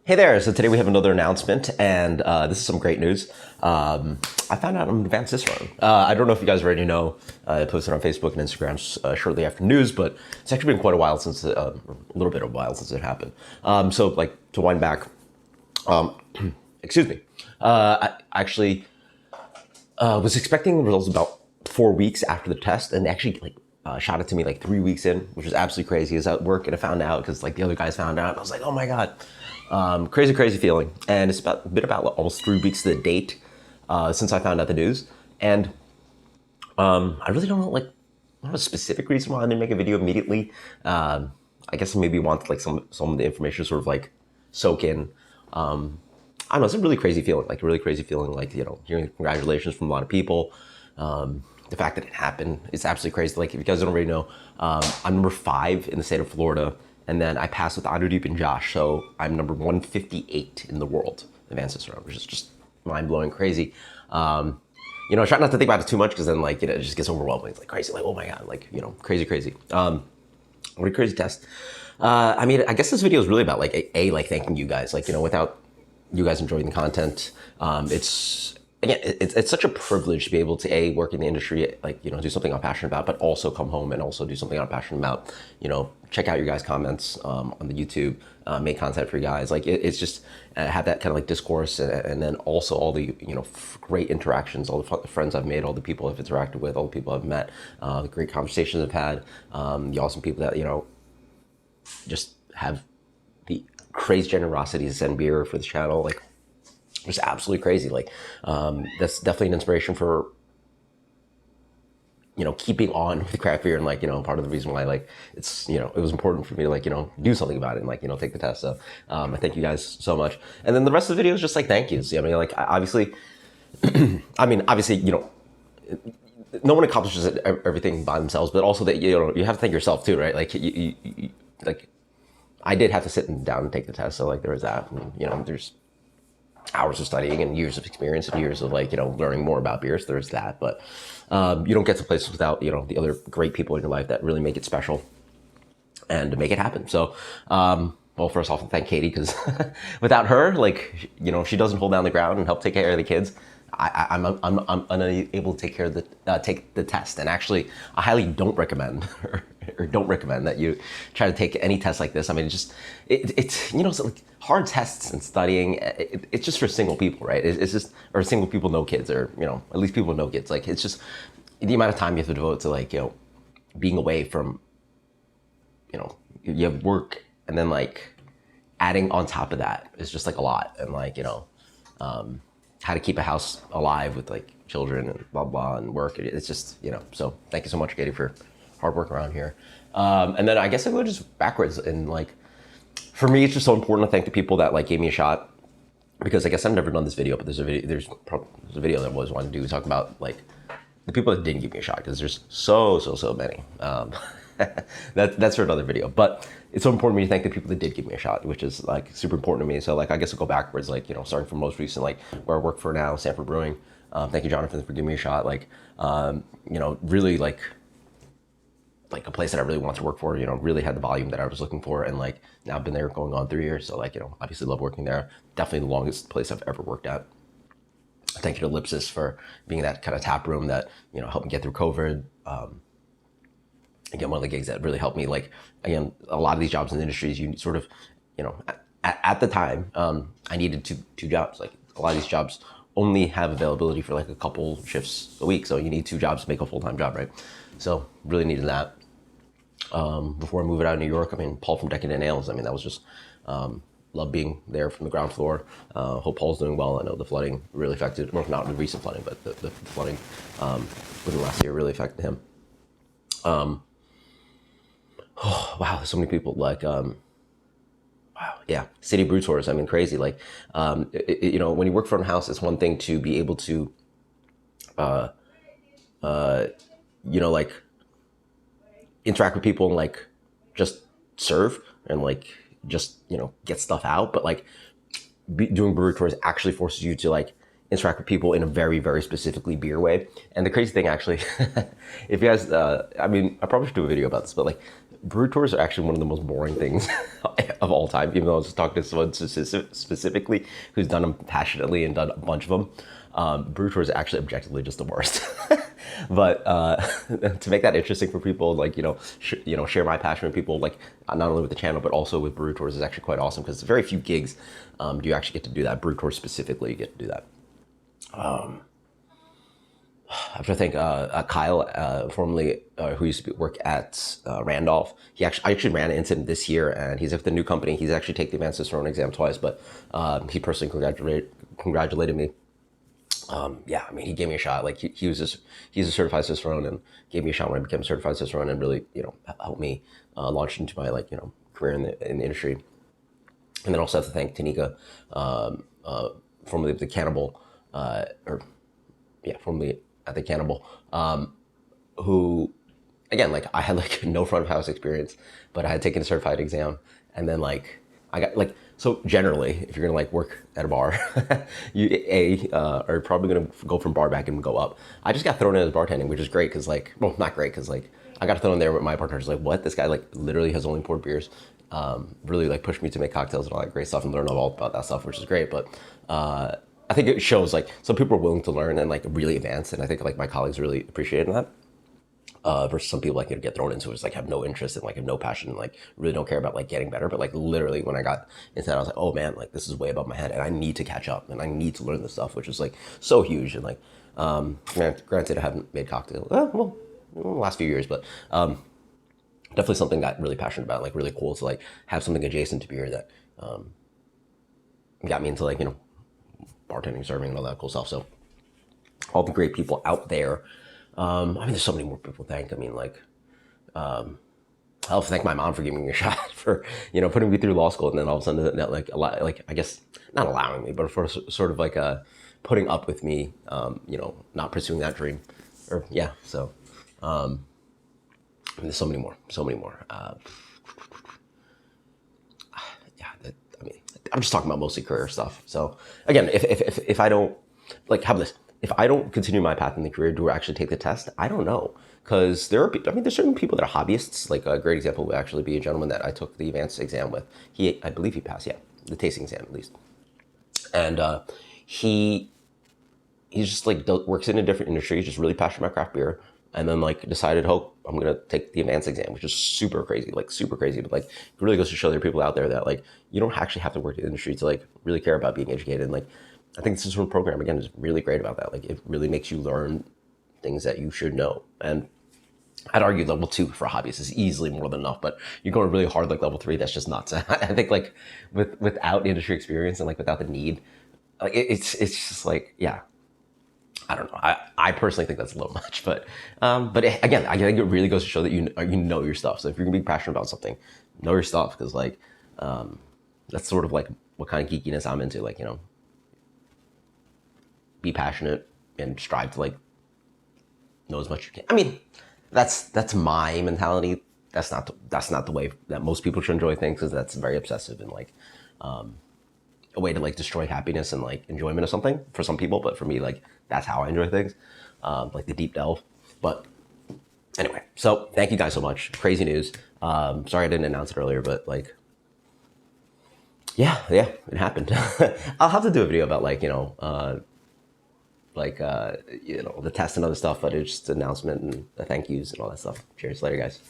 Hey there, so today we have another announcement, and this is some great news. I found out I'm advanced CICERONE. I don't know if you guys already know, I posted on Facebook and Instagram shortly after news, but it's actually been quite a while since, a little bit of a while since it happened. So like to wind back, um, excuse me, I actually was expecting the results about 4 weeks after the test, and they actually shot it to me like 3 weeks in, which was absolutely crazy. I was at work and I found out because like the other guys found out, and I was like, oh my God. Crazy feeling. And it's been about almost 3 weeks to the date since I found out the news. And I really don't know, like, I don't have a specific reason why I didn't make a video immediately. I guess I maybe want like some of the information sort of like soak in. I don't know, it's a really crazy feeling, like, hearing congratulations from a lot of people. The fact that it happened, it's absolutely crazy. Like, if you guys don't already know, I'm number 5 in the state of Florida. And then I passed with Anudeep and Josh. So I'm number 158 in the world, advanced CICERONE, which is just mind-blowing, crazy. Try not to think about it too much because then, like, it just gets overwhelming. It's like crazy, like, oh my God, like, crazy. What a crazy test. I mean, I guess this video is really about like like thanking you guys. Like, without you guys enjoying the content, it's such a privilege to be able to work in the industry, like, do something I'm passionate about, but also come home and also do something I'm passionate about. Check out your guys' comments on the YouTube, make content for you guys. Like, it's just have that kind of like discourse, and then also all the great interactions, all the friends I've made, all the people I've interacted with, all the people I've met, the great conversations I've had, the awesome people that just have the crazy generosity to send beer for the channel. Like, it's absolutely crazy. Like, that's definitely an inspiration for keeping on with craft beer, and like, part of the reason why, like, it's it was important for me to, like, do something about it and, like, take the test. So I thank you guys so much. And then the rest of the video is just like thank yous. I mean, like, obviously no one accomplishes everything by themselves, but also that you have to thank yourself too, right? Like, like, I did have to sit down and take the test, so like there was that, and, there's hours of studying and years of experience and years of, like, learning more about beers. There's that, but you don't get to places without the other great people in your life that really make it special and make it happen. So well, first off, thank Katie, because without her, like, if she doesn't hold down the ground and help take care of the kids, I'm unable to take the test. And actually, I highly don't recommend or don't recommend that you try to take any test like this. I mean, it's so, like, hard tests and studying, it's just for single people, right? It's just, or single people, no kids, or at least people with no kids. Like, it's just the amount of time you have to devote to, like, being away from, you have work, and then, like, adding on top of that is just like a lot. And, like, how to keep a house alive with, like, children and blah blah and work. It's just So thank you so much, Katie, for hard work around here. And then I guess I go just backwards, and, like, for me, it's just so important to thank the people that, like, gave me a shot, because I guess I've never done this video, but there's a video that I always wanted to do, talk about, like, the people that didn't give me a shot, because there's so many. That's for another video, but it's so important to me to thank the people that did give me a shot, which is, like, super important to me. So, like, I guess I'll go backwards, like, starting from most recent, like, where I work for now, Sanford Brewing. Thank you, Jonathan, for giving me a shot. Like, really, like a place that I really want to work for, really had the volume that I was looking for. And, like, now I've been there going on 3 years. So, like, obviously love working there. Definitely the longest place I've ever worked at. Thank you to Ellipsis for being that kind of tap room that, helped me get through COVID. Again, one of the gigs that really helped me, like, again, a lot of these jobs in the industries, you sort of, at the time, I needed two jobs. Like, a lot of these jobs only have availability for, like, a couple shifts a week. So you need 2 jobs to make a full-time job, right? So really needed that. Before moving out of New York, I mean, Paul from Decadent Nails, I mean, that was just, love being there from the ground floor. Hope Paul's doing well. I know the flooding really affected, well, not the recent flooding, but the flooding within the last year really affected him. Oh, wow, there's so many people, like, wow, yeah, City Brew Tours, I mean, crazy. Like, when you work from house, it's one thing to be able to, like, interact with people and, like, just serve and, like, just, get stuff out. But, like, doing brewery tours actually forces you to, like, interact with people in a very, very specifically beer way. And the crazy thing, actually, if you guys, I mean, I probably should do a video about this, but, like, brew tours are actually one of the most boring things of all time. Even though I was just talking to someone specifically who's done them passionately and done a bunch of them, brew tours are actually objectively just the worst. But to make that interesting for people, like share my passion with people, like not only with the channel but also with brew tours is actually quite awesome because very few gigs do you actually get to do that. Brew tours specifically, you get to do that. I'm trying to think. Kyle, formerly who used to work at Randolph, I actually ran into him this year, and he's with the new company. He's actually taken the advanced CICERONE exam twice, but he personally congratulated me. Yeah, I mean, he gave me a shot. Like he's a certified Cicerone and gave me a shot when I became a certified Cicerone and really, helped me launch into my career in the industry. And then also have to thank Tanika, formerly the Cannibal, formerly at the Cannibal, who, again, like I had like no front of house experience, but I had taken a certified exam, and then like I got like, so generally, if you're gonna like work at a bar, you are probably gonna go from bar back and go up. I just got thrown in as bartending, which is great because like, well, not great because like I got thrown in there with my partners. Like, what? This guy like literally has only poured beers. Really like pushed me to make cocktails and all that great stuff and learn all about that stuff, which is great. But I think it shows like some people are willing to learn and like really advance, and I think like my colleagues really appreciated that. Versus some people like get thrown into it, just like have no interest and like have no passion and like really don't care about like getting better. But like literally when I got into that, I was like, oh man, like this is way above my head and I need to catch up and I need to learn this stuff, which is like so huge. And like, granted, I haven't made cocktails, well, in the last few years, but definitely something I got really passionate about. Like really cool to like have something adjacent to beer that got me into like bartending, serving, and all that cool stuff. So all the great people out there. I mean, there's so many more people to thank. I mean, like, I'll thank my mom for giving me a shot for, putting me through law school. And then all of a sudden, like, a lot, like, I guess, not allowing me, but for sort of like putting up with me, not pursuing that dream. Or, yeah, so, there's so many more. I mean, I'm just talking about mostly career stuff. So, again, if I don't, like, how about this? If I don't continue my path in the career, do I actually take the test? I don't know. Because there's certain people that are hobbyists. Like a great example would actually be a gentleman that I took the advanced exam with. I believe he passed, the tasting exam at least. And he's just like works in a different industry. He's just really passionate about craft beer. And then like decided, oh, I'm going to take the advanced exam, which is super crazy. But like it really goes to show there are people out there that like you don't actually have to work in the industry to like really care about being educated. And like I think this CICERONE program, again, is really great about that. Like, it really makes you learn things that you should know. And I'd argue level 2 for hobbyists is easily more than enough, but you're going really hard like level 3, that's just nuts. I think like without industry experience and like without the need, like it's just like, yeah, I don't know. I personally think that's a little much, but again, I think it really goes to show that you know your stuff. So if you're gonna be passionate about something, know your stuff, because like that's sort of like what kind of geekiness I'm into, like, be passionate and strive to like know as much as you can. I mean, that's my mentality. That's not the way that most people should enjoy things, because that's very obsessive and like a way to like destroy happiness and like enjoyment of something for some people. But for me, like that's how I enjoy things, like the deep delve. But anyway, so thank you guys so much. Crazy news. Sorry I didn't announce it earlier, but like, yeah, it happened. I'll have to do a video about like, the test and other stuff, but it's just an announcement and the thank yous and all that stuff. Cheers. Later, guys.